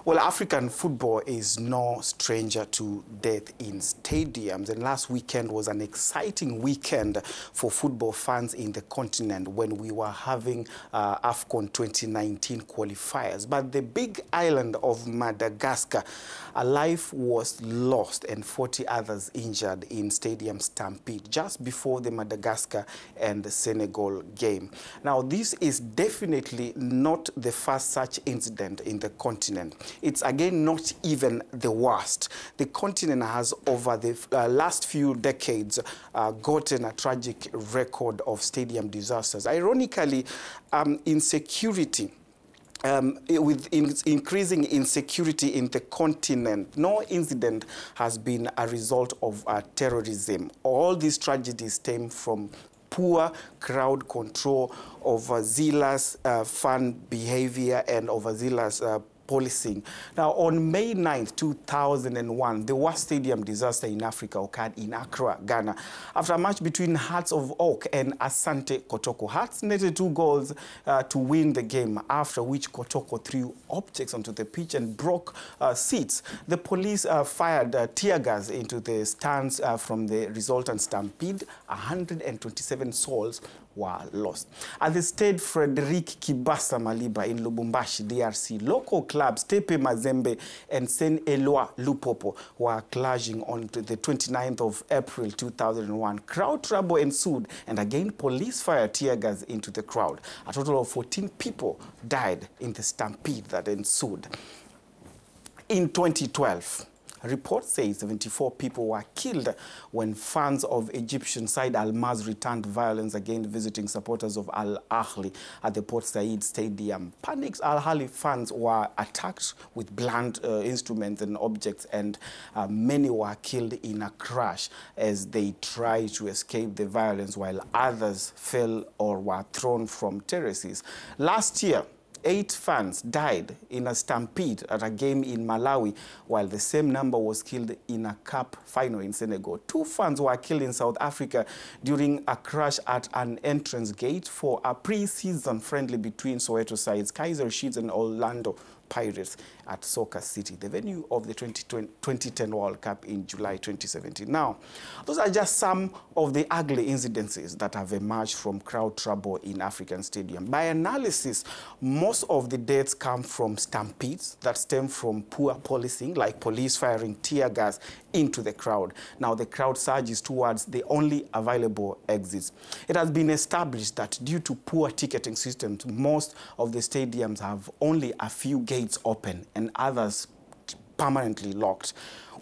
Well, African football is no stranger to death in stadiums, and last weekend was an exciting weekend for football fans in the continent when we were having AFCON 2019 qualifiers. But the Big Island of Madagascar, a life was lost and 40 others injured in stadium stampede just before the Madagascar and the Senegal game. Now, this is definitely not the first such incident in the continent. It's again not even the worst. The continent has over the last few decades gotten a tragic record of stadium disasters. Ironically, insecurity, with increasing insecurity in the continent, no incident has been a result of terrorism. All these tragedies stem from poor crowd control, overzealous fan behavior, and overzealous policing. Now, on May 9th, 2001, the worst stadium disaster in Africa occurred in Accra, Ghana, after a match between Hearts of Oak and Asante Kotoko. Hearts netted 2 goals to win the game, after which Kotoko threw objects onto the pitch and broke seats. The police fired tear gas into the stands from the resultant stampede. 127 souls were lost. At the Stade Frederic Kibasa Maliba in Lubumbashi, DRC, local clubs Tepe Mazembe and Saint Eloi Lupopo were clashing on the 29th of April 2001. Crowd trouble ensued, and again police fired tear gas into the crowd. A total of 14 people died in the stampede that ensued. In 2012, a report says 74 people were killed when fans of Egyptian side Al Maz returned violence against visiting supporters of Al Ahly at the Port Said Stadium. Panicked Al Ahly fans were attacked with blunt instruments and objects, and many were killed in a crash as they tried to escape the violence, while others fell or were thrown from terraces. Last year, 8 fans died in a stampede at a game in Malawi, while the same number was killed in a cup final in Senegal. 2 fans were killed in South Africa during a crash at an entrance gate for a pre-season friendly between Soweto sides, Kaizer Chiefs and Orlando Pirates at Soccer City, the venue of the 2010 World Cup in July 2017. Now, those are just some of the ugly incidences that have emerged from crowd trouble in African stadium. By analysis, most of the deaths come from stampedes that stem from poor policing, like police firing tear gas into the crowd. Now, the crowd surges towards the only available exits. It has been established that due to poor ticketing systems, most of the stadiums have only a few gates open and others permanently locked.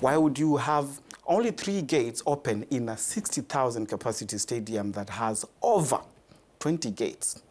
Why would you have only 3 gates open in a 60,000 capacity stadium that has over 20 gates?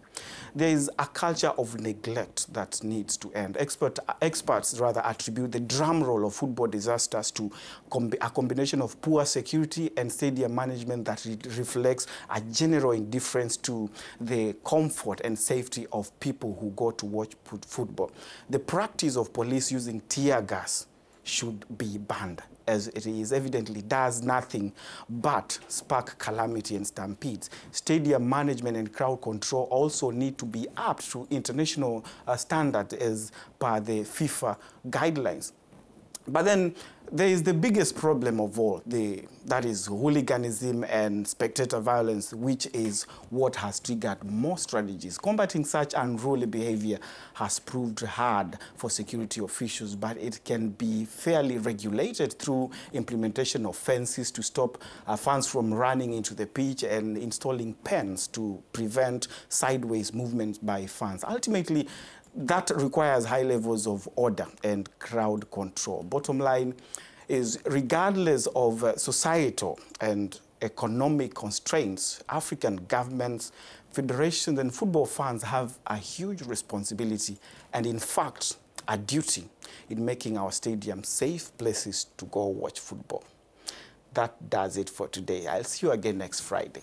There is a culture of neglect that needs to end. Experts rather attribute the drum roll of football disasters to a combination of poor security and stadium management that reflects a general indifference to the comfort and safety of people who go to watch football. The practice of police using tear gas should be banned, as it is evidently does nothing but spark calamity and stampedes. Stadium management and crowd control also need to be up to international standard as per the FIFA guidelines. But then there is the biggest problem of all, that is hooliganism and spectator violence, which is what has triggered more strategies. Combating such unruly behavior has proved hard for security officials, but it can be fairly regulated through implementation of fences to stop fans from running into the pitch and installing pens to prevent sideways movements by fans. Ultimately, that requires high levels of order and crowd control. Bottom line is, regardless of societal and economic constraints, African governments, federations, and football fans have a huge responsibility and, in fact, a duty in making our stadiums safe places to go watch football. That does it for today. I'll see you again next Friday.